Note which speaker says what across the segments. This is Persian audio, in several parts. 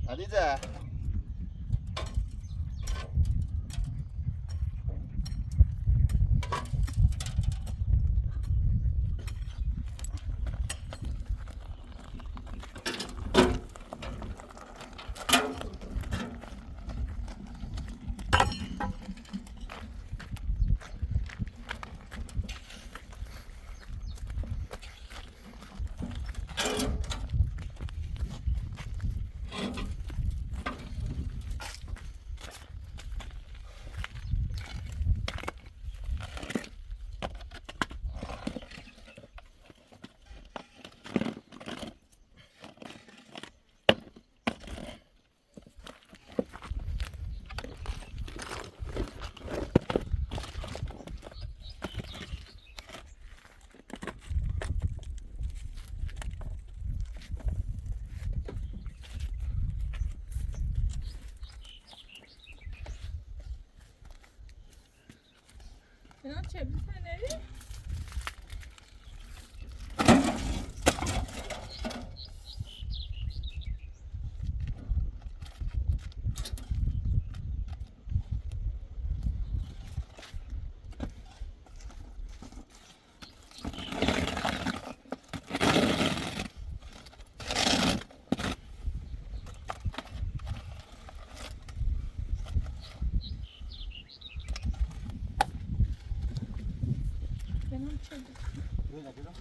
Speaker 1: علیزه
Speaker 2: اینا چه می‌کنی؟ اینا چه
Speaker 1: بیا بیا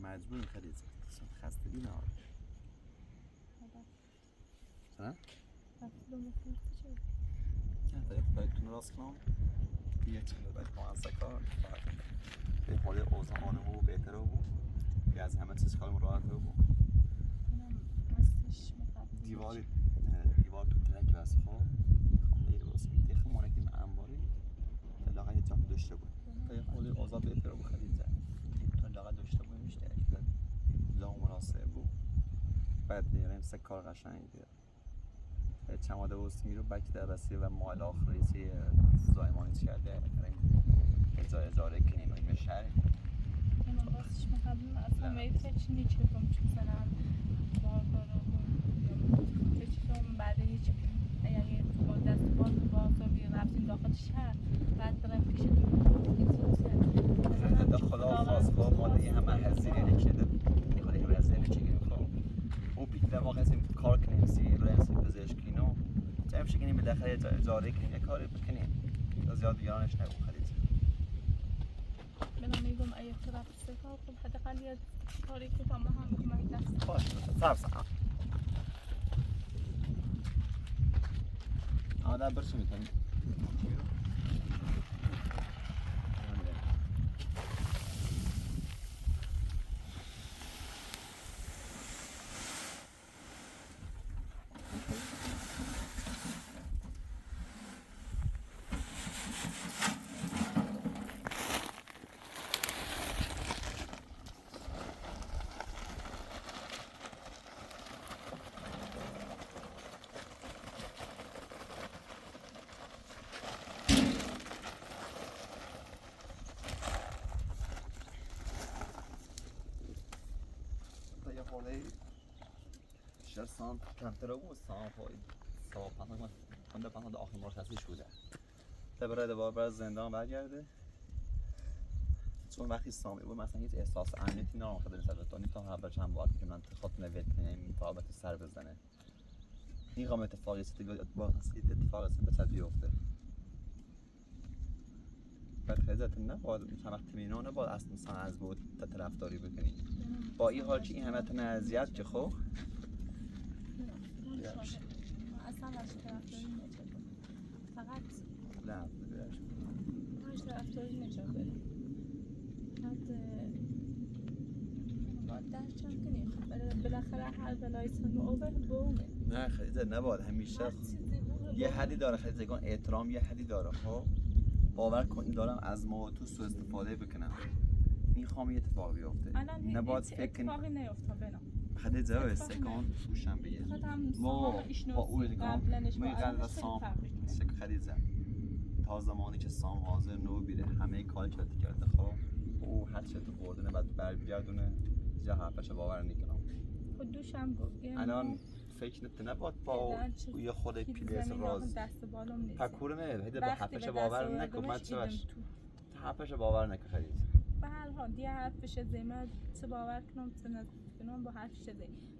Speaker 1: مجبور خرید خستگی نه نه نه خودتون راست کنم یه چیز باید موثق کار به حال اوضاع آنمو بهتره و از همه چیز کارم راحت رو دیوار تو ترک واسه خب خیلی واسه دیگه مونکی انباری لاغا یه جا داشته بود تا حال اوضاع بهتره و خرید زد تو لاغا داشته بود میشه لا مناسب بود بعد دیرم سه کار قشنگی چماده وستی رو بک در رسی و مال آخری سی زایمانی کرده اجاره کنیم این شهر
Speaker 2: من باستش میخوام اصلا میفته چی چیکم چون سنم باردارم چه چیزم بعد هیچ اگر یه دست باز رفتیم داخل شهر بعد برم پیش
Speaker 1: ده خدا خواست خب ما دیگه همه هزینه نکرده میخواد همه هزینه چگیریم خب او بیده واقعا هستیم کار کنیم سی رنسی پزشکی نو چه همشه کنیم بالاخره اجاره کنیم یه کاری بکنیم زیاد بیانش نگو خرید
Speaker 2: من میگم اگه طرف سکا خب حداقل یه کاری که تا ما هم کمک دست
Speaker 1: باش صرف آدم برشی میکنیم یه خورده 6 سانت کمتر بود سام پایید سوا پناه آخر مرخصی شده تبره دوباره برای زندان برگرده چون وقتی سامی بود مثلا هیچ احساس امنیتی نمی‌خواد نسبت تا تا هر چند بار که من خاطر نوید کنم طابت سر بزنه این قام اتفاقی است که با هستید اتفاق است به صد بیفته بعد خیزت نه با چند وقت مینونه با اصلا مثلا از بود طرفداری بکنی با این حال که این همه تن اذیت که خب
Speaker 2: اصلا باش طرفداری نمی‌کنم فقط
Speaker 1: نه
Speaker 2: باش طرفداری نمی‌کنم بعد درچم کنی بالاخره هر بلایی سر اوبر بومه
Speaker 1: نه خیزت نباید همیشه یه حدی داره خیزگان احترام یه حدی داره خب باور کن این دارم از ما تو سوء استفاده بکنم میخوام یه اتفاق بیفته
Speaker 2: نباید فکر اتفاقی نیفته بنا
Speaker 1: خدای جواب سکان گوشم بگیر ما با اولگان ما قلب سام سک خدیزه تا زمانی که سام حاضر نو بیره همه کار چت کرده خب او هر چه تو خوردنه بعد برگردونه جا حرفش باور نکنم
Speaker 2: خود دوشم گفت
Speaker 1: الان فکر نباید با یه خود پیلیس راز
Speaker 2: دست بالم نیست
Speaker 1: پکور نه هیده با حرفش باور نکن من چه حرفش باور نکن خرید
Speaker 2: به هر حال دیگه حرفش زیمه چه باور کنم چه نزد کنم با حرفش زی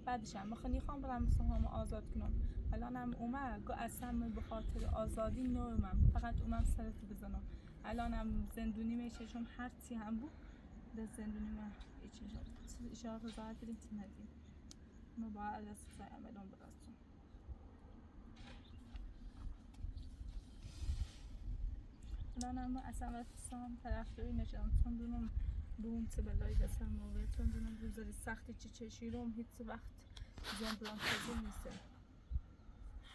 Speaker 2: بعدش هم میخوام برم سهام آزاد کنم الان هم اومد گو اصلا به خاطر آزادی نومم فقط اومم سرت بزنم الان هم زندونی میشه چون هر چی هم بود در زندونی من اشاره وزارت بدیم چی ندیم ما باید از سای عملان برستم الان هم اصلا رفتم طرفداری نشدم چون دونم بوم چه بلایی دستم موقع چون دونم روزای سختی چشی روم هیچ وقت زنبلان تازه نیست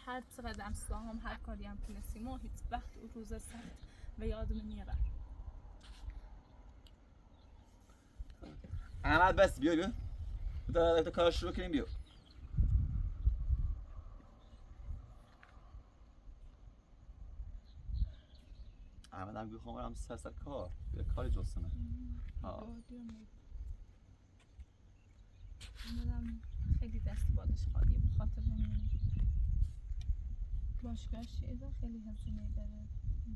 Speaker 2: هر چقدر هم هر کاری هم تونستیم و هیچ وقت اون روز سخت و یادم میره
Speaker 1: احمد بس بیا تا کار شروع کنیم بیا احمد هم بخوام برم سر کار بیا کاری جستنه
Speaker 2: منم خیلی دست بادش خالیه به خاطر همین باشگاهش ایزا خیلی هزینه داره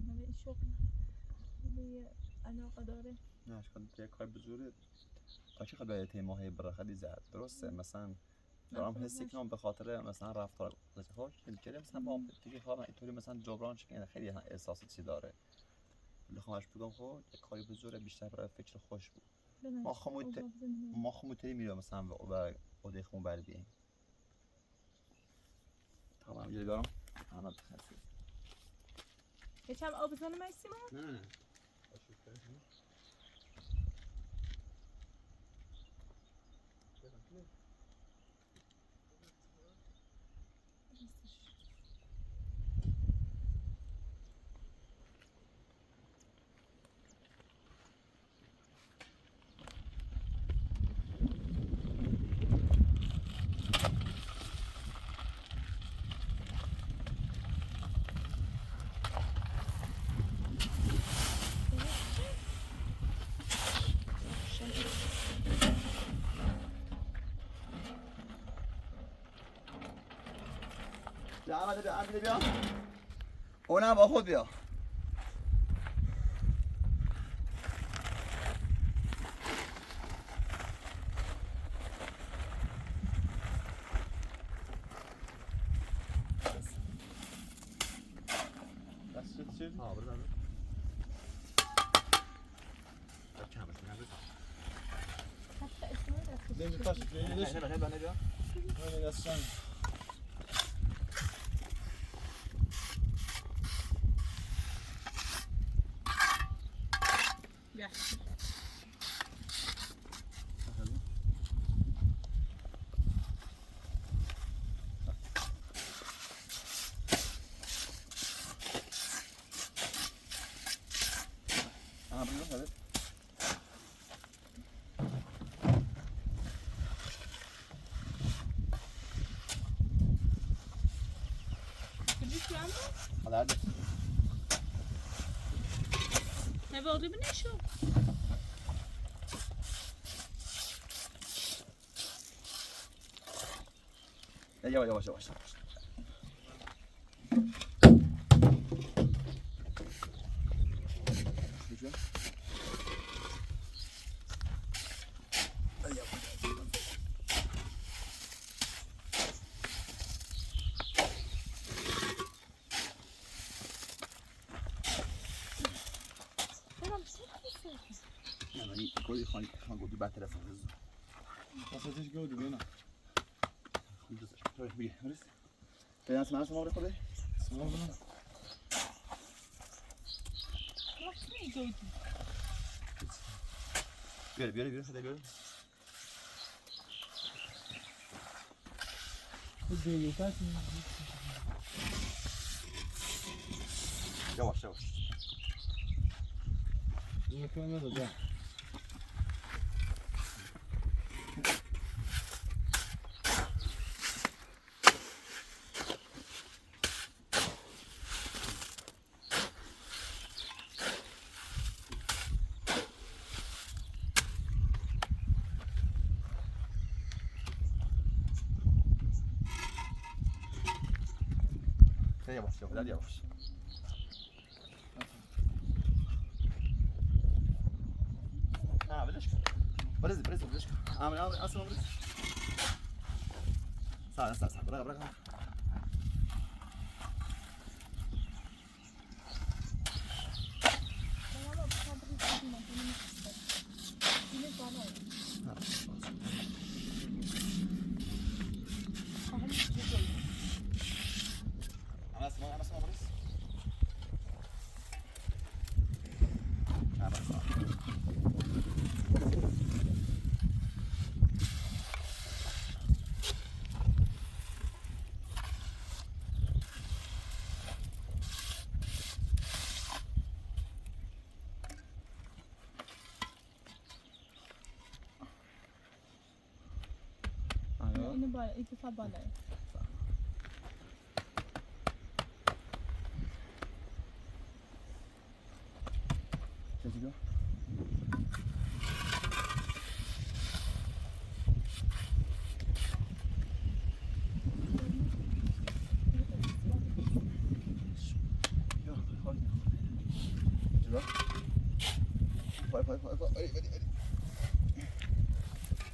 Speaker 2: ولی این شغل خیلی علاقه داره
Speaker 1: نه اشکال یه کار بزرگه تا چه خبره تی ماهی برخدی زد درسته مثلا دارم حسی کنم به خاطر مثلا رفتار خوش که مثلا با دیگه ها اینطوری مثلا جبران شکنه خیلی احساس چی داره بخوامش بگم خب یه کاری بزرگه بیشتر برای فکر خوش بود ما خموتری میرم مثلا و اوده خون بر بیاییم تمام اینجا دارم احمد خسته
Speaker 2: یکم آب بزنم ایسیما؟
Speaker 1: نه بیا احمد بیا امیر بیا اونم با خود بیا
Speaker 3: ها برو
Speaker 2: بیا
Speaker 1: Hadi.
Speaker 2: Ne oldu bu ne şu?
Speaker 1: Yavaş yavaş yavaş. Güzel. Koy kan gå du bättre för oss.
Speaker 3: Vad ska du gå du menar?
Speaker 1: Det är en smäll som har det på dig. Björn, hadi Björn.
Speaker 3: Det är ju fast.
Speaker 1: Yavaş yavaş.
Speaker 3: Nu kan jag då.
Speaker 1: Yavaş yavaş, hadi yavaş. Ha, بدش کن. برز. عامل اصلا برز. سا. برا. Ana sama برز.
Speaker 2: Ini bal, itu sabala.
Speaker 1: Çekiyor. Hadi.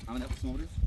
Speaker 1: Ama ne kısmı vuruyorsun?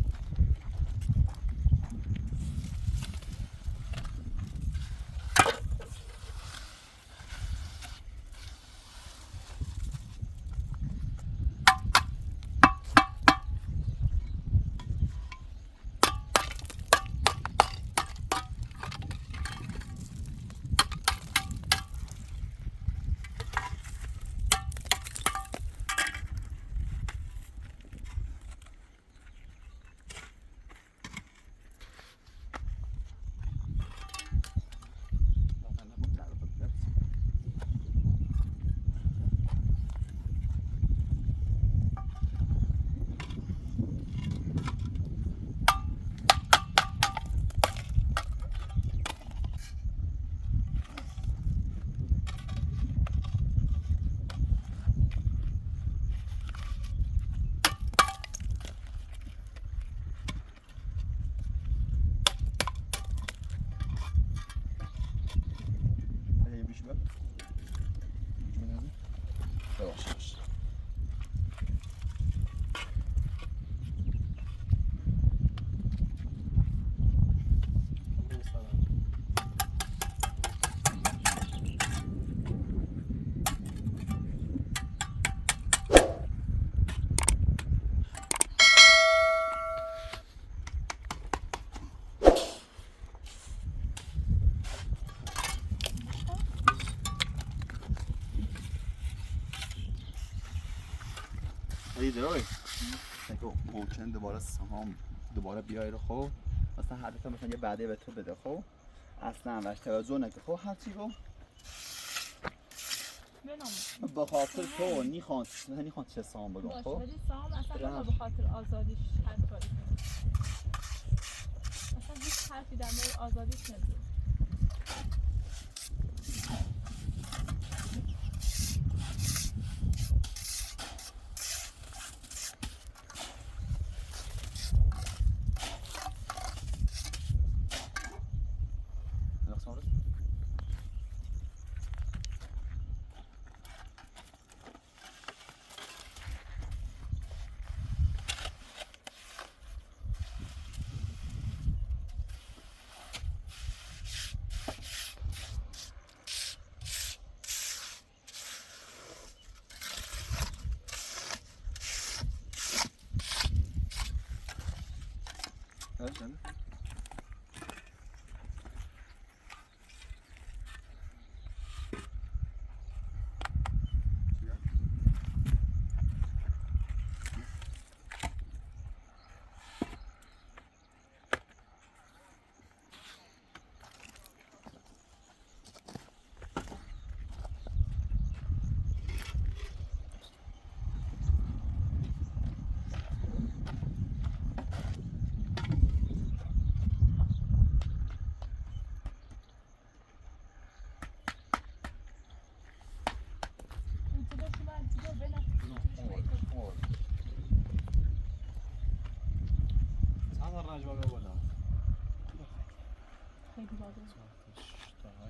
Speaker 1: یه جایی که ممکن دوباره سهام دوباره بیای رو خب مثلا هر دفعه مثلا یه بعده به تو بده خب اصلا وش توجه نکن خب هر چی گفت
Speaker 2: بنام
Speaker 1: با خاطر تو نیخوان چه سهام بگم
Speaker 2: باشه
Speaker 1: خب
Speaker 2: ولی سهام اصلا نه به خاطر آزادیش حرف وارد کنه. اصلا هیچ حرفی در مورد آزادیش نمیزنه.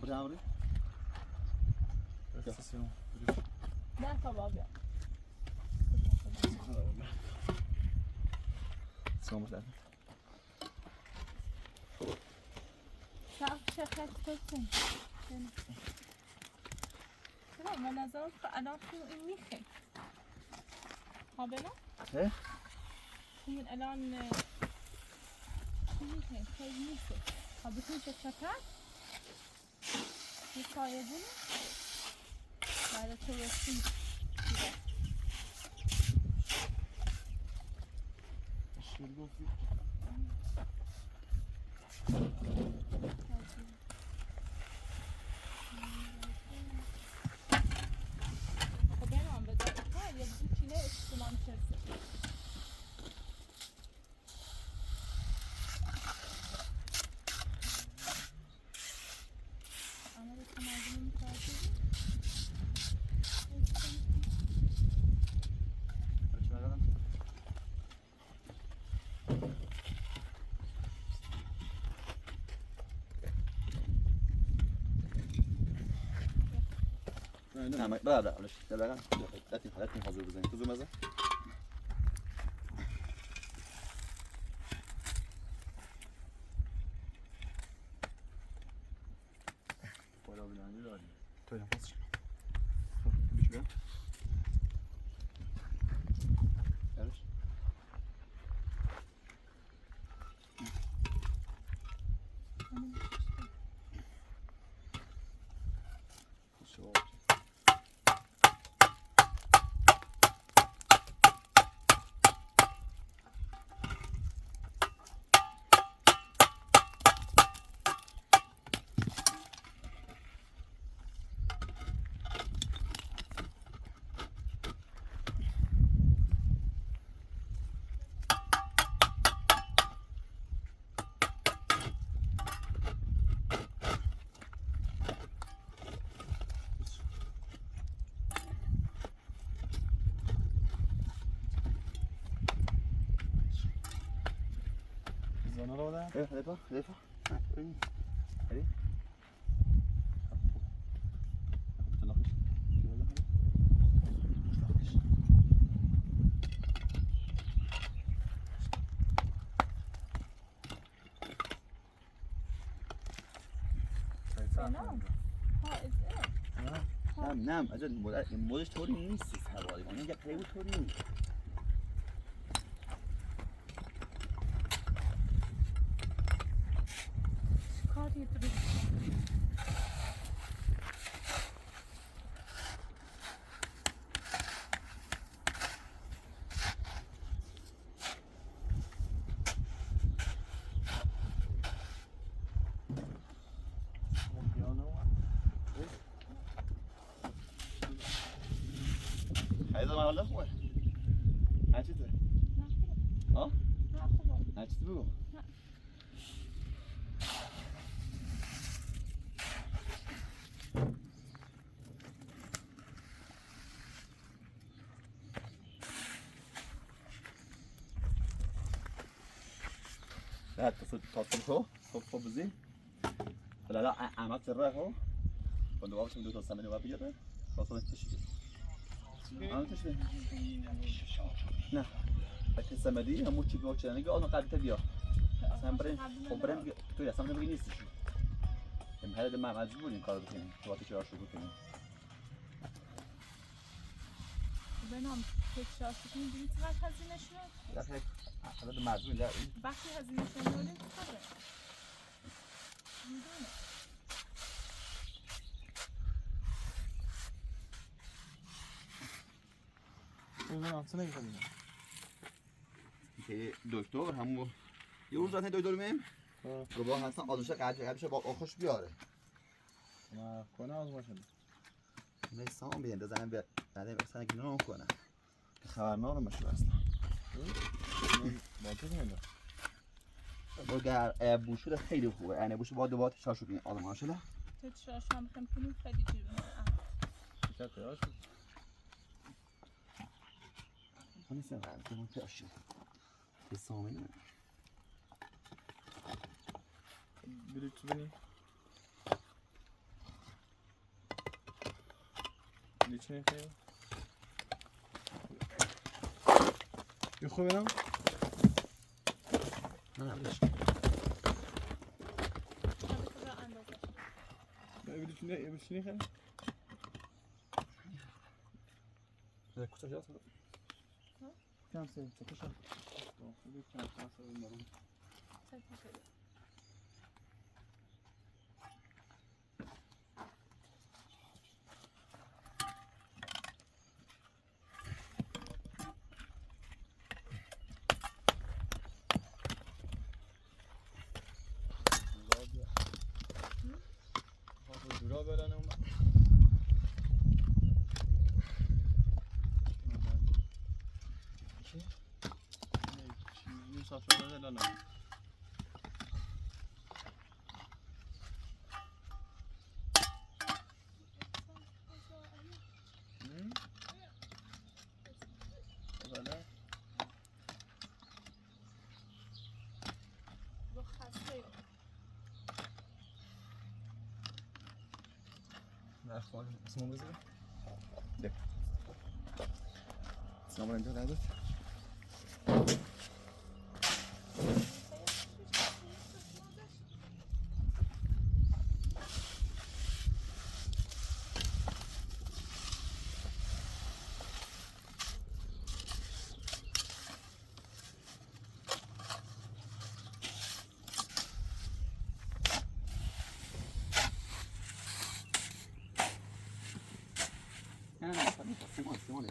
Speaker 1: Bravo.
Speaker 2: نه تا بابا
Speaker 1: سلام عليكم.
Speaker 2: شاف شخص کسی چرا من نظرم که الان تو این میخه ها بنا؟
Speaker 1: ها؟
Speaker 2: این الان میخه خیلی میخه ها بکنی چه چکر یه سایه بونه بعد تو رسیم خب بنام بذار کار یه چینه اجتماعی شرسه اما به تمازون میکردی
Speaker 1: نه بله علاش دقیقاً دقیقاً حاضر بزنید تو زوم بزن بالا بلندی داری تو هم پاسش بیش بیا علاش
Speaker 3: زنه رو بودن؟
Speaker 1: دفع هری نعم أجل مودش طوری نیست هوایی من یک پیو طوری نیست
Speaker 2: کاری تو
Speaker 1: هر چیزی بگو. لا تصل خو بزين لا لا عملت الراه quando o áudio do também vai pedir خلاص انا تشفي انا تشفي نه لكن سمدي همو چی گوچه نگه اون قاعده بیا سامبرن خبرن تو یا سامبرن میگی نیستش ام هذا ما مجبور این کارو بکنیم تو وقتی چرا شروع کنیم
Speaker 2: بنام تکرار کنیم دیگه چقدر هزینه شد
Speaker 1: داخل حالا مجبور لا
Speaker 2: وقتی هزینه شد نولین چقدره میدونه
Speaker 3: ببینم چه نمی‌کنی
Speaker 1: که دکتر همو یه روز رفتن دکتر میم رو با هستن آزوشه قلبش با آخوش بیاره
Speaker 3: ما کنه از ماشین
Speaker 1: نیستم بیند زنم به بعد مثلا گناه کنه خبرنار مشو اصلا
Speaker 3: با چه میگه
Speaker 1: بگر بوشور خیلی خوبه یعنی بوش با دوباره شاشو بین آدم ماشاءالله
Speaker 2: تکرار شام کنیم خیلی جیرونه
Speaker 3: چه تیاش
Speaker 1: من نیستم که من تاشو سامینه
Speaker 3: بری تو بینی لیچه خیلی یه خوب بینم
Speaker 1: نه بلش
Speaker 3: بری تو نه بری خیلی
Speaker 1: کوتاه جات کم سه چطور
Speaker 3: خوبی کم تاسو می‌دارم جورا برن اومد چی؟ چیزی سافر دادن بله
Speaker 2: با خسته
Speaker 1: نه خواهد اسمون بزنم ده اسمون اینجا نداد نه سیمونه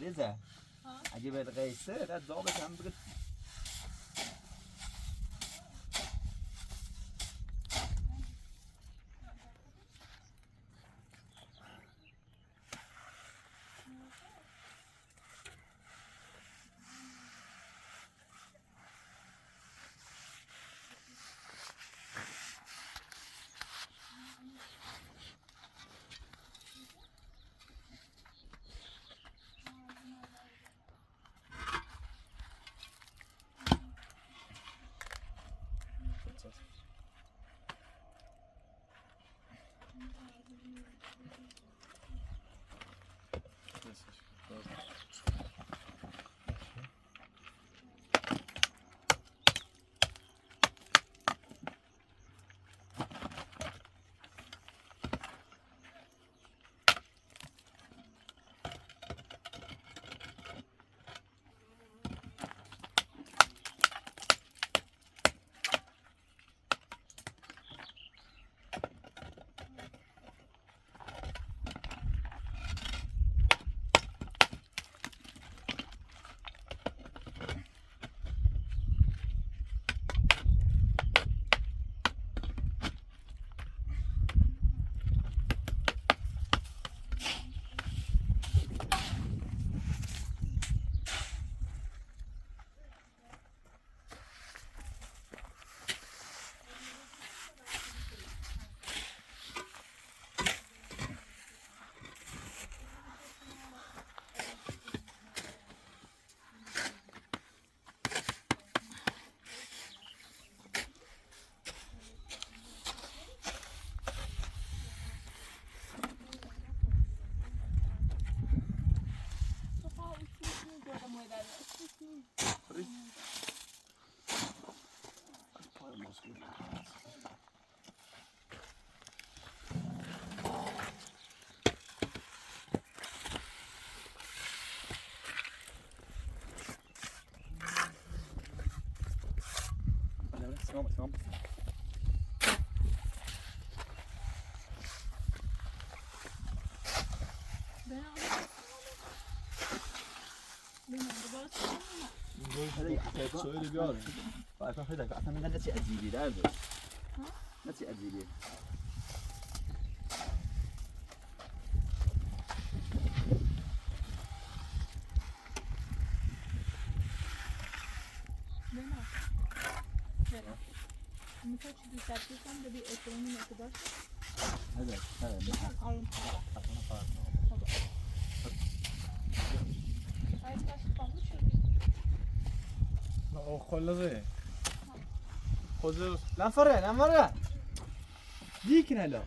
Speaker 1: علیزه اگه بهت قیصه قد ضابط هم بگه سلام سلام.
Speaker 3: سویل بیاره
Speaker 1: فکر پیدا که اصلا نه چی عجیبی درده. نه چی عجیبی.
Speaker 2: میخوای چی دوست داشتی کنم ببین احترامی نکداشت
Speaker 1: هذا هذا
Speaker 2: آروم
Speaker 3: خلاصه خود لنفره دیکن هلا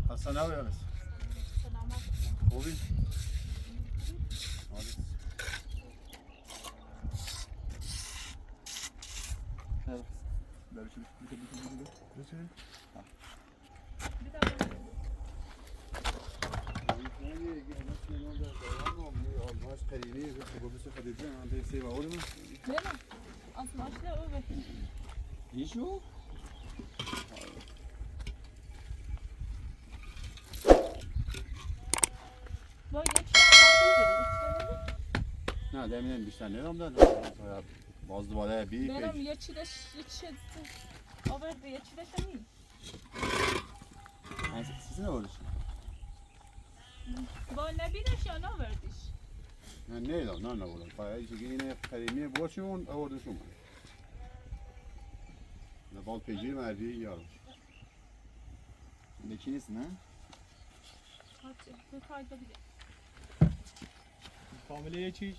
Speaker 3: خسته نباید
Speaker 2: سلامت
Speaker 3: خوبی؟
Speaker 2: نه آسماش نه او بکن
Speaker 1: دیشو
Speaker 2: با یک شب
Speaker 3: نه دمینم بیشتر نرم دارم باز دوباره بی
Speaker 2: برم یه چی داشت یه چی آورد یه چی داشت نمی
Speaker 1: سیزن آوردش
Speaker 2: با نبیدش یا ناوردیش
Speaker 3: نه نیدم نه نبودم فقط چیزی اینه قدیمی باشون آوردشون من باز پیگیر مردی یارم
Speaker 1: نکی نیست نه؟
Speaker 2: حاجه به کار ببیده
Speaker 3: فامیلی یه چیش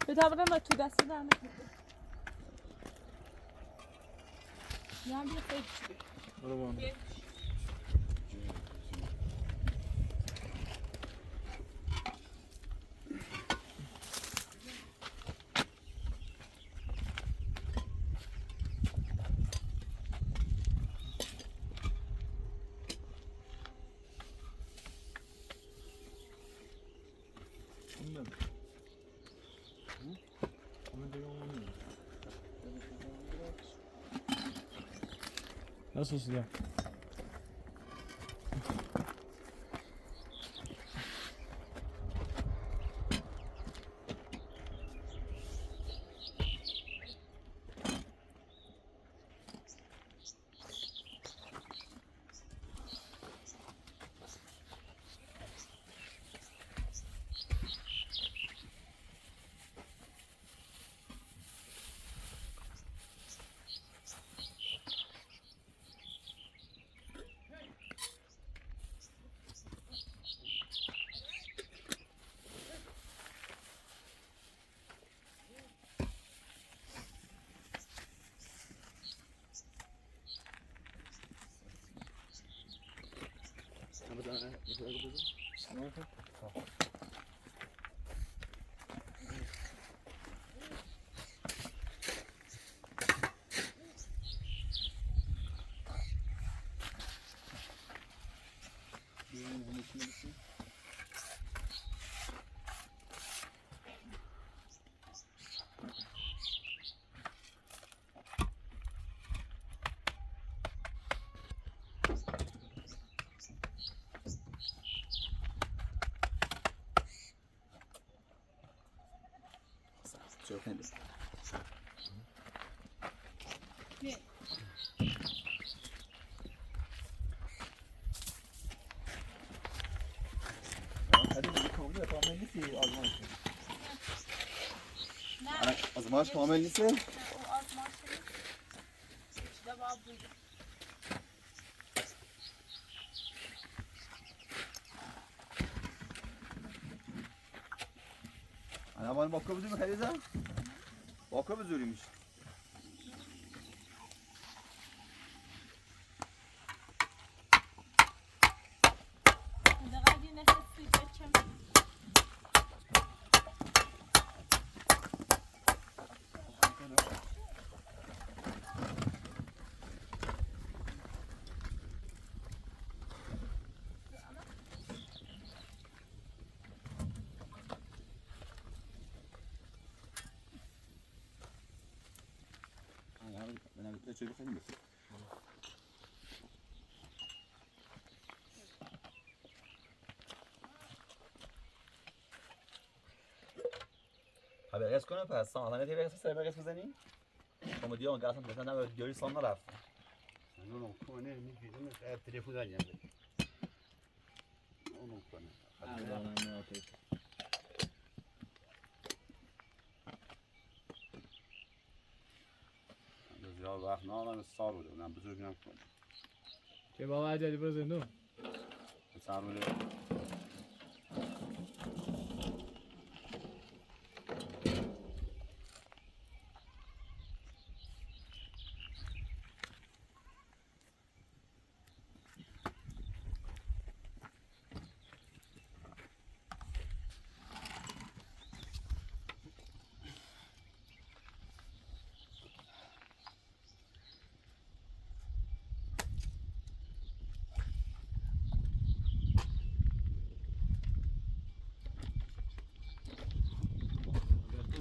Speaker 2: به طبقه ما تو دسته در نکنه یه هم بیا خیلی چی
Speaker 3: برو بام Nasılsın ya?
Speaker 1: Çok nedir?
Speaker 2: نه
Speaker 1: نیستی آزمایش
Speaker 2: نه
Speaker 1: آزمایش کامل نیستی؟
Speaker 2: او آزمایش نیست جواب بوده
Speaker 1: انا باید با که بزوری خریدم؟ با که بزوری میشه
Speaker 2: حداقل یه نشستی بچم
Speaker 1: چه بخوریم بس برگشت کنه پس سامانه تی برگشت سر برگشت بزنی شما دیگه اون قسم مثلا نه دیاری سام نرفت
Speaker 3: اونو کنه میگیرم از تلفن زنگ اونو کنه زیاد وقت نه آدم سال بوده اونم بزرگ نکنه
Speaker 4: که با عجلی بزنو
Speaker 3: سال بوده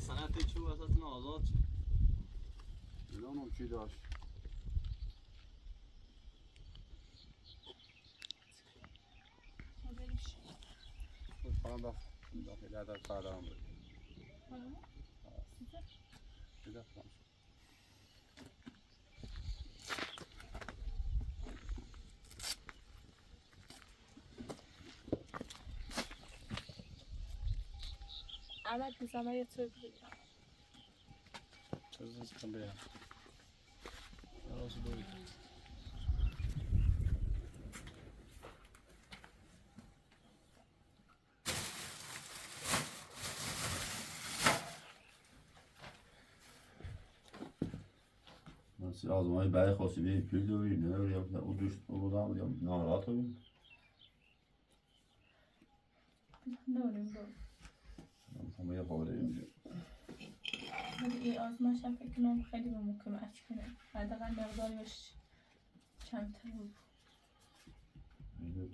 Speaker 1: سنت چه واسه آزاد
Speaker 3: اونم چی داشت فقط داخل هذا القاعدة عمري كده خلاص
Speaker 2: عمل بزنم یه طور بگم
Speaker 4: چیزی کم بیارم خلاص برید
Speaker 3: مثل آزمایش برای خواستی بیایی پیل دوی نه یا او دوست او دام یا ناراحت بودیم
Speaker 2: نوریم
Speaker 3: همه یه قابل اینجا
Speaker 2: ولی این آزمایش هم فکر کنم خیلی به ما کمک کنه حداقل مقدارش کمتر بود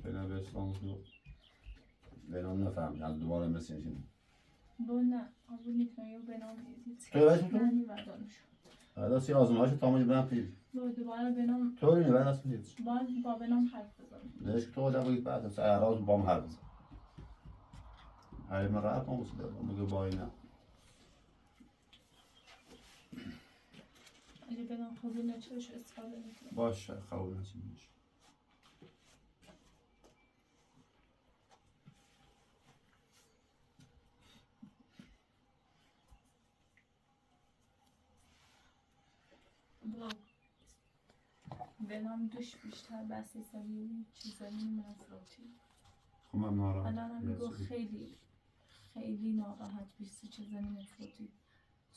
Speaker 3: پیدا به اسلام تو بینام نفهم از دوباره مثل اینشین
Speaker 2: بول نه قبول میکنم یا بنام
Speaker 3: تو باید می‌کنی؟
Speaker 2: معنی بردانش
Speaker 3: هذا سی آزمایش تامج برام پیل
Speaker 2: با دوباره بنام
Speaker 3: تو اینه بعد از پیل
Speaker 2: باید با بنام حرف بزنم
Speaker 3: ليش تو ده بقيت بعد ساعة راس بام هذا هاي مرات ما وصل ما باينه
Speaker 2: اگه بنام قبول نشدش استفاده میکنم
Speaker 3: باش خول نسيبش
Speaker 2: بنام دوش بیشتر بحث سوی چیزایی منفراتی
Speaker 3: خب من ناراحت
Speaker 2: الان هم میگو خیلی ناراحت بیستی چیزایی منفراتی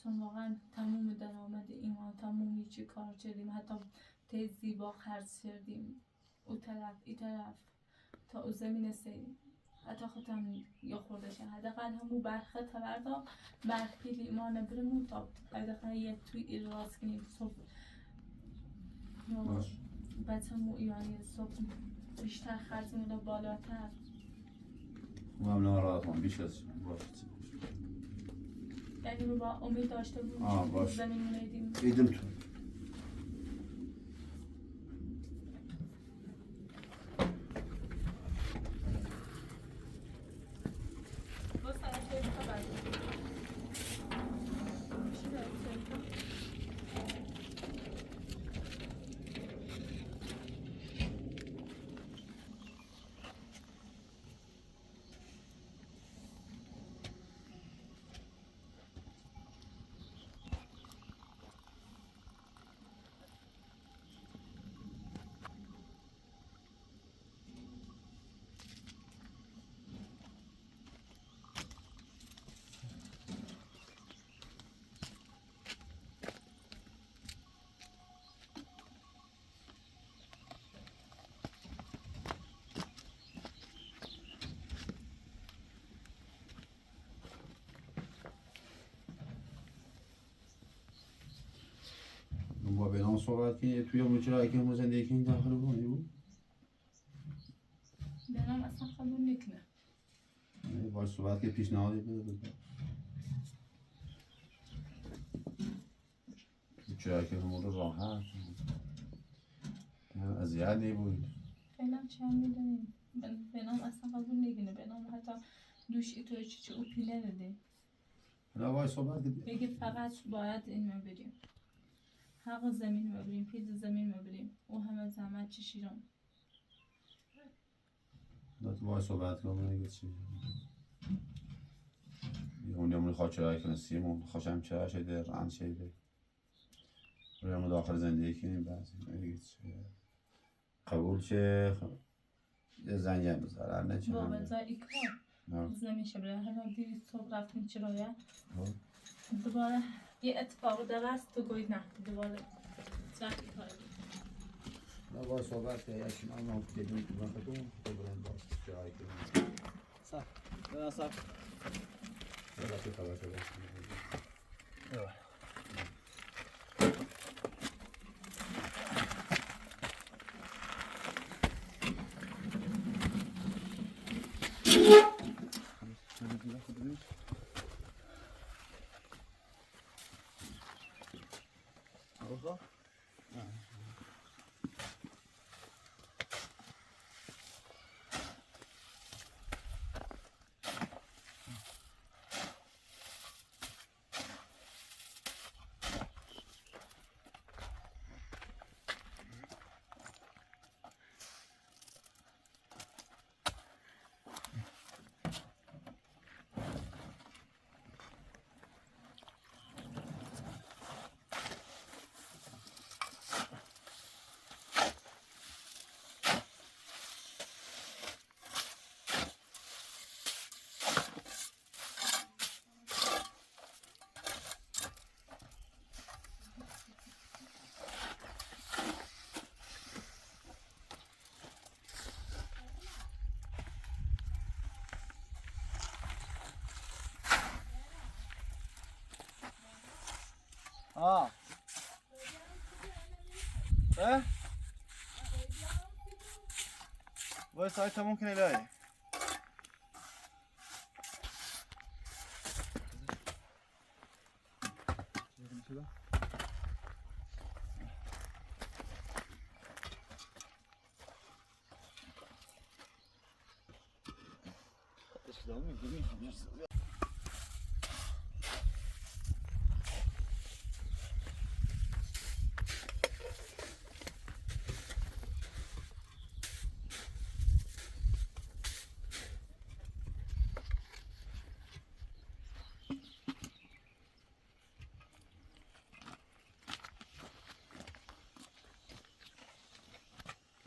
Speaker 2: چون واقعا تموم درآمد ایمان تمومی چی کار کردیم حتی ته زیبا خرج کردیم او طرف ای طرف تا او زمین سیم حتی خودم یا خوردشه حداقل همو برخه توردا برخی ایمان برمون تا حداقل یه توی ای راست کنیم صبح
Speaker 3: باش
Speaker 2: بچه مو ایانی صبح بیشتر خرج میده بالاتر
Speaker 3: من ناراحتم بیش از باش
Speaker 2: یعنی رو با امید داشته
Speaker 3: آه،
Speaker 2: بودیم
Speaker 3: باش.
Speaker 2: زمین میدیم
Speaker 3: ایدم تو
Speaker 2: با سرطه خبر میشه برسه
Speaker 3: با بنام صحبت کنی توی همون چرا که همون زندگی کنی داخل بونی بود
Speaker 2: بنام اصلا قبول نکنه
Speaker 3: باید صحبت که پیشنهادی بده چرا که همون رو راحت اذیت نبود
Speaker 2: فعلا چه هم میدونیم بنام اصلا قبول نکنه بنام حتی دوشی توی چی او پیله نده
Speaker 3: نه باید صحبت کنی
Speaker 2: بگه فقط باید این بریم حق زمین بریم پیز زمین بریم او همه زحمت چشیرم
Speaker 3: نه تو باید صحبت کنم نگه چی اون یمونی خواه چرا کنه سیمون خوشم چرا شده رند شده روی داخل زندگی کنیم بعضی نگه چی قبول شه یه زنگ هم بذاره نه چه
Speaker 2: با
Speaker 3: هم
Speaker 2: بزا ایکار نمیشه برای همه دیوی صبح رفتیم چرایه
Speaker 3: خب.
Speaker 2: دوباره یه اتفاق در است تو گوید نه دوباره رفتی کاری
Speaker 3: نه باید صحبت که یکی من هم که دوی تو بخدون تو برند باز چرا کنیم
Speaker 1: صح نه صح
Speaker 3: صحبت که خبر شده
Speaker 1: وای سایت ممكن الاقي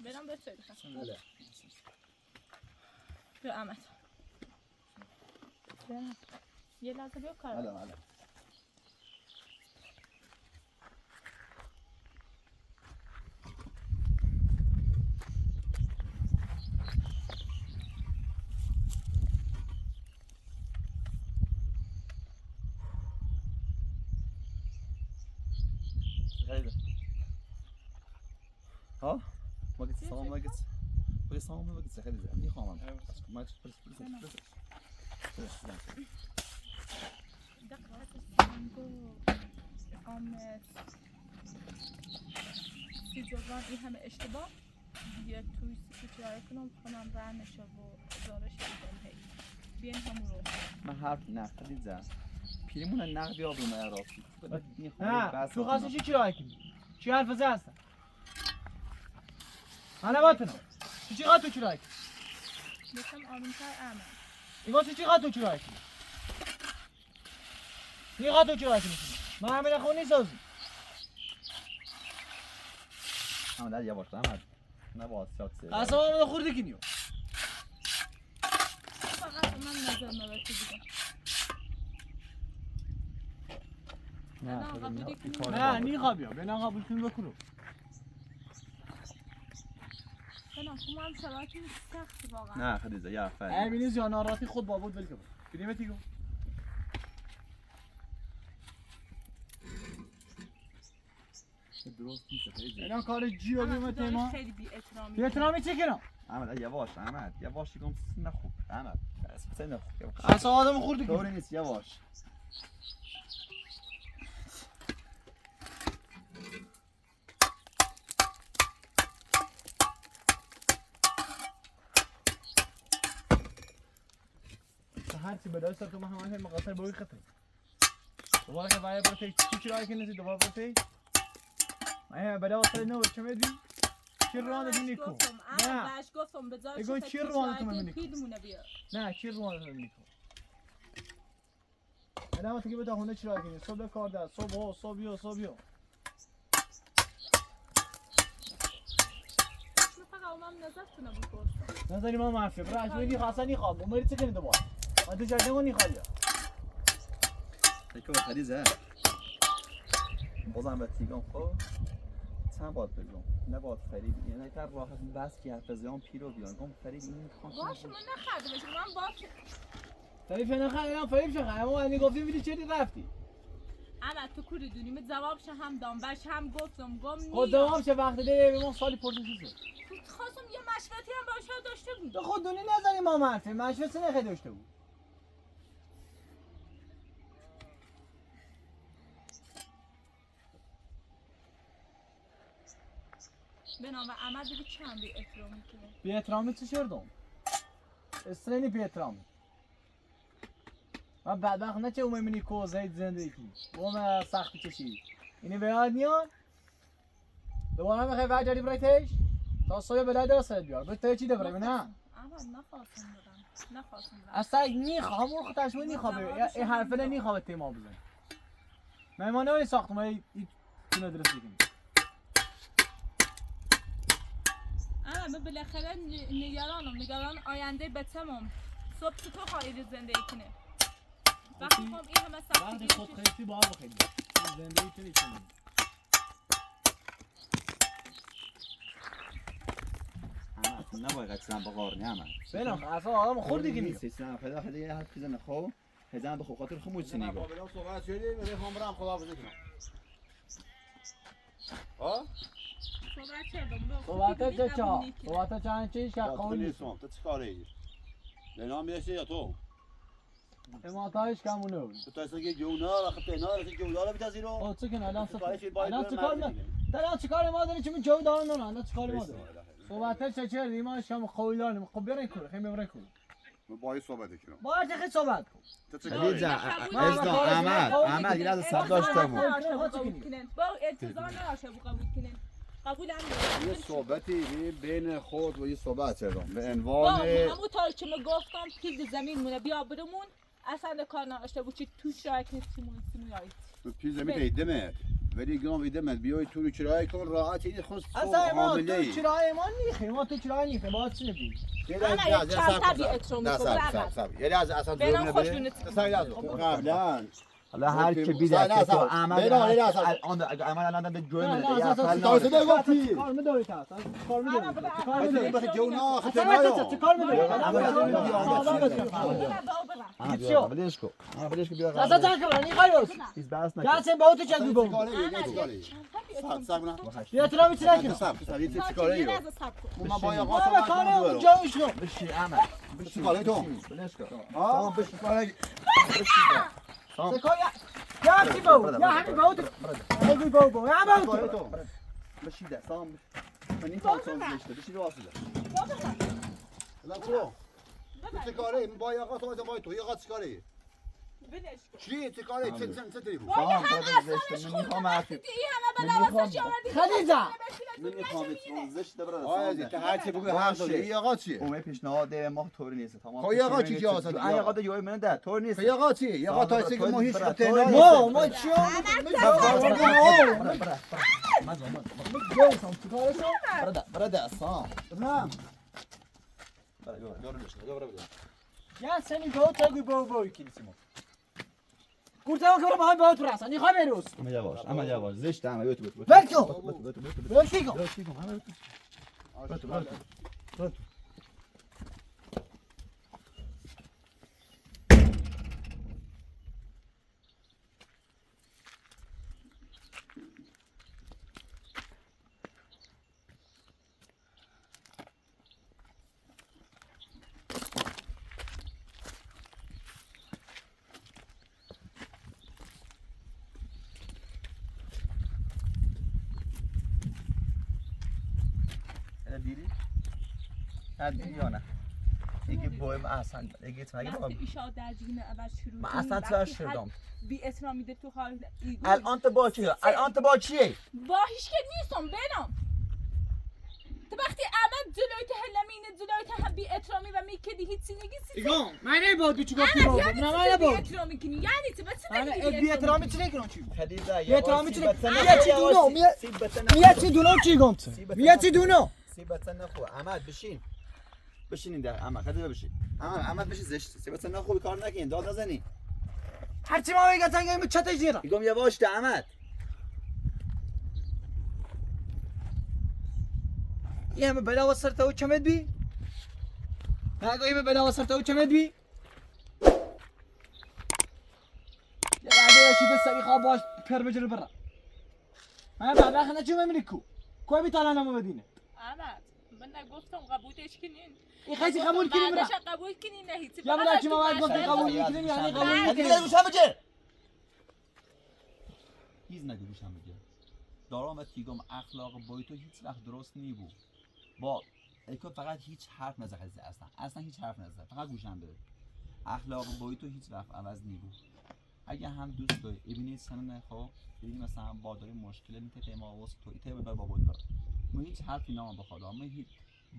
Speaker 2: برام بسید بله بیا احمد برام یه لحظه بیا کار
Speaker 1: هلا غيره ها ما قلت صام ما قلت قولي صام ما قلت خلي زين خام ما تشوف
Speaker 2: دقت سنگو اقامت سی جبران این همه اشتباه بیا توی سی چرای کنم خونم رن نشه و ازارش دیدم هی بیان همون رو
Speaker 1: من حرف نقدی زن پیرمون نقدی آبرو ما راستی
Speaker 4: نه تو خواستی چی چرای کنی چی حرف زن هستن انا باتنم چی قد تو چرای کنی
Speaker 2: بسم آرومتر احمد
Speaker 4: این واسه چی قد تو چرای کنی چی قد تو چرای کنی من همه نخونی سازی
Speaker 1: اما در یواش احمد نه با سیاق سه
Speaker 4: قسم هم خورده کنیو
Speaker 2: فقط من نظر نوشته دیدم
Speaker 4: نه نیخوا بیا بنا قبول کن بکنو
Speaker 2: بنا خب هم شبایتون سخت واقعا
Speaker 1: نه خدیجه یا فعلا
Speaker 4: امینی زیاناراتی خود بابود بلکه کدیمتی گو
Speaker 1: درست نیست خیلی.
Speaker 4: اینا کار جیو
Speaker 2: احمد،
Speaker 4: بیمه
Speaker 2: تو داری
Speaker 4: تیما
Speaker 2: خیلی بی احترامی
Speaker 4: بی احترامی چه کنم
Speaker 1: احمد یواش احمد یواش گم نخوب احمد اسم نخوب
Speaker 4: اصلا آدم خوردی
Speaker 1: طوری نیست یواش
Speaker 4: هر چی بدای سر تو ما همه مقصر بوی خطر دوباره که وای برای چی چرایی کنی دوباره برای ما بدای واسه نو چه میدی چی روان دینی کو نه
Speaker 2: باش گفتم بذار
Speaker 4: اگه چی روان تو می‌بینی؟
Speaker 2: پیدمونه بیا
Speaker 4: نه چی روان تو می‌بینی انا وقتی که بده هونه چرایی کنی صبح کار دار صبح
Speaker 2: فقط اومم نظر کنم بپرسم
Speaker 4: نظری ما معرفه براش میگی خاصا نیخوام عمری چه کنی دوباره ما تو جاده مونی خالیه
Speaker 1: تکو خریزه بازم به تیگان خب چند باد بگم نه باد فرید یعنی تر راه بس که حفظیان پیرو بیان گم فرید این خواهم
Speaker 2: باشه من نخردمش من با
Speaker 4: فریب شنه خیلی فریب شنه اما اینی گفتی میدی چه رفتی
Speaker 2: اما تو کوری دونی جوابش هم دام باش هم گفتم گم نی
Speaker 4: خود دوام چه وقت ده به ما سالی پرسیدی
Speaker 2: خواستم یه مشورتی هم باشه داشته بود
Speaker 4: تو خود دونی نزنی ما منفی مشورتی نخی داشته بود
Speaker 2: بنام و احمد دیگه چند بی احترامی کنه
Speaker 4: بی احترامی چه شردم استرینی بی احترامی من بدبخت نه چه اومدی کوزه زندگی اوم سختی کشی اینی به یاد نیاد دوباره میخوای وجدی برایتش تا صبح بلای درست بیار به تو چی دبره نه
Speaker 2: احمد نخواستم بدم
Speaker 4: اصلا نیخوام اون خودش نیخوام این حرفه نیخوام تیما بزن من نمی ساختم این تونه درست کنیم
Speaker 2: اما بالاخره نگران آینده بتمام صبح تو خواهی زندگی کنه وقتی خواهم این همه سختی
Speaker 4: بعد خود خیلی باید بخیلی زندگی کنی کنی
Speaker 1: احمد نباید قچلم با قارنی احمد
Speaker 4: بلام اصلا آدم خوردی که نیست
Speaker 1: سیستم خدا خدا یه حرف بزنه خب هزن بخو خاطر خموش سنی گفت
Speaker 3: بابا صحبت شدی میخوام برم خداحافظی کنم ها
Speaker 4: صحبت چند چیز که قول نیست
Speaker 3: تو چیکاره ای لیلا میشه یا تو
Speaker 4: اماتایش کمونه بود
Speaker 3: تو اصلا یه جونا وقت پینا رو جونا رو بتازیرو
Speaker 4: او چه کنه الان
Speaker 3: الان
Speaker 4: چیکار ما داریم چه جو دارن نه الان چیکار ما داریم صحبت چه دیماش کم قولان خب برین کور خیلی برین کور
Speaker 3: با این صحبت کنم
Speaker 4: با چه خیلی صحبت کن
Speaker 3: تو چیکاره
Speaker 1: احمد یه لحظه سب داشته بود
Speaker 2: با انتظار نراشه قبول کنه قبول هم
Speaker 3: یه صحبتی بین خود و یه صحبت کردم به
Speaker 2: با
Speaker 3: عنوان
Speaker 2: همون تا که من گفتم پیل زمین مونه بیا برمون اصلا کار نداشته بود چی توش رای کنید سیمون یایید
Speaker 3: پی زمین ایدمت ولی گام ایدمت بیای تو رو کرایه کن راحت این خود
Speaker 4: اصلا ما تو چرای ما نیخیم ما تو چرای نیخیم باید چی نبید
Speaker 2: انا چند تا بی اترومی
Speaker 3: یعنی از اصلا
Speaker 2: بینم خوشونت
Speaker 3: قبلا
Speaker 1: حالا هر کی بیده تو احمد احمد الان به جوی من یا فعلا
Speaker 4: کار میداری تا کار میداری
Speaker 3: به جونا
Speaker 1: بدش کو بیا
Speaker 4: اصلا چند کبرانی خیروس
Speaker 1: ایز بس
Speaker 4: یا سه با تو چند بگو بیا تو نمی چرا کنم
Speaker 3: ما با یا
Speaker 4: ما کارو جوش رو
Speaker 1: بشی احمد
Speaker 3: بشی کاره تو
Speaker 1: بلش کو
Speaker 3: ها بشی کاره
Speaker 4: سکویا یا چی باو یا همین باو تو بگو باو یا باو تو
Speaker 1: بشی ده سام من این کار سام زشته بشی راست ده
Speaker 3: لا تو چه کاره با یا تو تو یا چه کاره چی چه کاره چه تریبو
Speaker 1: سام زشته من میخوام حرفی
Speaker 4: خدیجه
Speaker 1: من میخوام زشته برادر
Speaker 3: آیا که هر چی بگو هر داری یا آقا چیه
Speaker 1: اومه پیشنهاد ما طوری نیست تمام
Speaker 3: خب یا آقا چی جا هست
Speaker 1: ای آقا یوی من ده طور نیست
Speaker 3: یا آقا چی یا آقا تا که ما هیچ کته
Speaker 4: ما چیو
Speaker 1: برادر سام
Speaker 3: نه
Speaker 4: یا سنی باو تو باو کلیسیمو گفتم که برو با باو تو راست نی خواهم بروز
Speaker 1: اما یواش زشته اما یوت
Speaker 4: برکو
Speaker 1: دیری؟ نه دیری یا نه؟ دیگه بایم اصلا دیگه تو مگه
Speaker 2: وقتی ایشا در جین اول شروع
Speaker 1: من
Speaker 2: کنی،
Speaker 1: اصلا
Speaker 2: وقتی
Speaker 1: تو شدم
Speaker 2: بی احترامی ده تو حال
Speaker 1: الان تو با کیه؟ الان تو با کیه؟
Speaker 2: با هیچ که نیستم برم تو وقتی احمد جلوی هلمینه جلوی هم بی احترامی و میکدی هیچی نگی
Speaker 4: ایگام من نبود چی گفتی
Speaker 2: احمد
Speaker 4: بابا
Speaker 2: یعنی
Speaker 4: نه
Speaker 2: چی
Speaker 4: من
Speaker 2: بی
Speaker 4: نبود
Speaker 2: احترامی کنی یعنی چی بس
Speaker 4: من بی احترامی چی نکنم چی
Speaker 1: خدیجه
Speaker 4: بی احترامی چی
Speaker 1: یه
Speaker 4: چی دونو میه چی دونو چی گمت میه چی دونو
Speaker 1: سیبت نخو احمد بشین بشین در احمد خدیجه بشین احمد بشین زشت سیبت نخو کار نکن داد نزنی
Speaker 4: هرچی ما میگه تنگ چتش دیرم
Speaker 1: میگم یواش ده احمد
Speaker 4: یه همه بلا وسر تو چمد بی نگو یه بلا وسر تو چمد بی یه بعده شید سری خواب باش پر بجر برا من بعد خنا چه میمونی کو میتونه نمو بدینه
Speaker 2: احمد من نگفتم قبولش کنین
Speaker 4: این خیلی قبول کنی برا
Speaker 2: بعدش قبول کنین نه هیچی
Speaker 4: یا بلا چی ما باید گفتیم قبول میکنیم یعنی قبول
Speaker 1: خدیجه
Speaker 4: میکنیم
Speaker 1: گوشم بجر هیچ نگو گوشم بجر دارم بهت میگم اخلاق بای تو هیچ وقت درست نیبود با ایکو فقط هیچ حرف نزد خدیجه اصلا هیچ حرف نزد فقط گوشم بده اخلاق بای تو هیچ وقت عوض نیبود اگه هم دوست داری ببینید سن خب ببینید مثلا با داری مشکل نیست که ما واسه تو ایته به بابا دار ما هیچ حرفی نام بخدا ما هیچ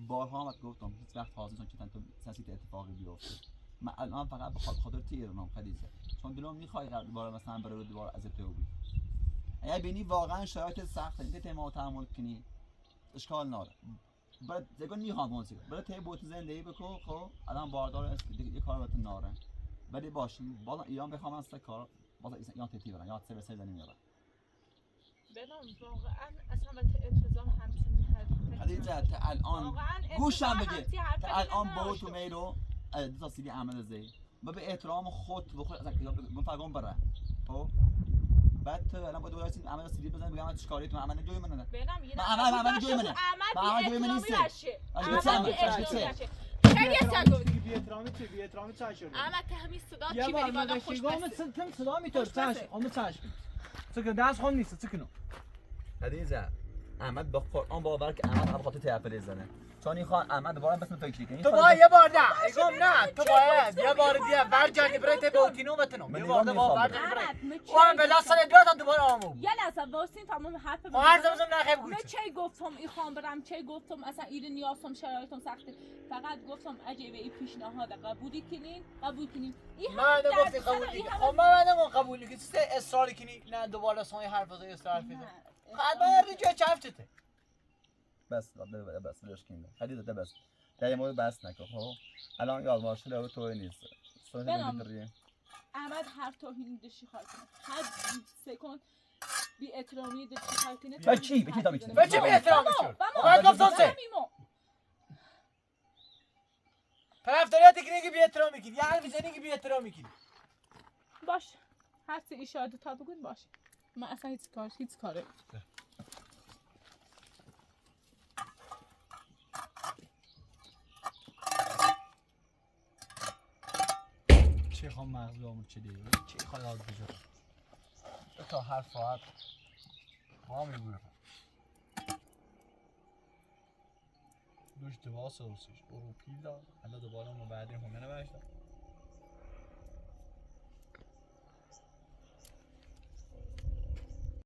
Speaker 1: بارها وقت گفتم هیچ وقت حاضر نیستم که تو سنسیت اتفاقی بیفته من الان فقط به خاطر تو ایرانم خدیجه چون دلم میخوای دوباره مثلا برای دوباره از تو بی اگه ببینی واقعا شرایط سخته اینکه تیم تحمل کنی اشکال نداره بعد دیگه نیام اون چیزا برای تی بوت زندگی بکن خب الان باردار است یه کار وقت ناره ولی باشه بالا ایران بخوام از کار بالا ایران تیتی برن یا سه نمیارن
Speaker 2: بنام واقعا اصلا وقت التزام همچین حرف
Speaker 1: خدیجه تا الان گوشم بگه تا الان با تو میرو دو سیدی عمل زی و به احترام خود بخور من فرقم بره خب بعد تو الان با دو راست عمل سیدی بزنم بگم چیکاری تو عمل جوی منه
Speaker 2: بنام یه
Speaker 1: عمل جوی منه
Speaker 2: عمل جوی من نیست
Speaker 4: بی احترامی چی بی احترامی چی شد
Speaker 2: احمد که همین صدا
Speaker 4: یه
Speaker 2: کی
Speaker 4: بار
Speaker 2: بری بالا
Speaker 4: من
Speaker 2: خوش
Speaker 4: شیگام
Speaker 2: بسه
Speaker 4: تم صدا میتور چاش ام چاش چکه دست خون نیست چکنو
Speaker 1: خدیجه احمد با قرآن باور که احمد هم خاطر ترپل زنه چون این خان احمد دوباره بس فکر کنی
Speaker 4: تو باید یه بار نه ایگام نه تو باید یه بار دیگه برگردی برای ته بوتینو بتنو یه بار دیگه برگردی برای اون بلا سال دوام دوباره آمو
Speaker 2: یه لحظه واسین تمام حرف
Speaker 4: هر زمان نخیب
Speaker 2: من چه گفتم ایخوام برم چه گفتم اصلا ایران نیازم شرایطم سخته فقط گفتم اگه به این پیشنهاد قبولی کنین قبول کنین
Speaker 4: من نگفتی قبول کنی خب من نگم قبول کنی چه اصرار کنی نه دوباره سوی حرف از اصرار فیزه خد من رجوع چفته
Speaker 1: بس بس ليش كده خديجه ده بس ده مو بس نکن خب الان یاد باشه لو تو نیست سوال میداری
Speaker 2: احمد هر توهینی داشتی خواهی کنه هر سکند بی احترامی داشتی خواهی کنه
Speaker 1: به چی به کی تا میکنی
Speaker 4: به چی بی احترامی شد من گفتم سه طرفداریاتی که بی احترامی کنی یه حرفی زنی که بی احترامی کنی
Speaker 2: باش هر چی اشاره تا بگون باش من اصلا هیچ کاره
Speaker 4: چه خواهم مغز بامون چه دیگه چه خواهی آد بجارم تا هر ساعت ما میگویم دوش دوباره سوسیش برو پیل داد حالا دوباره ما بعدی همه نباشتم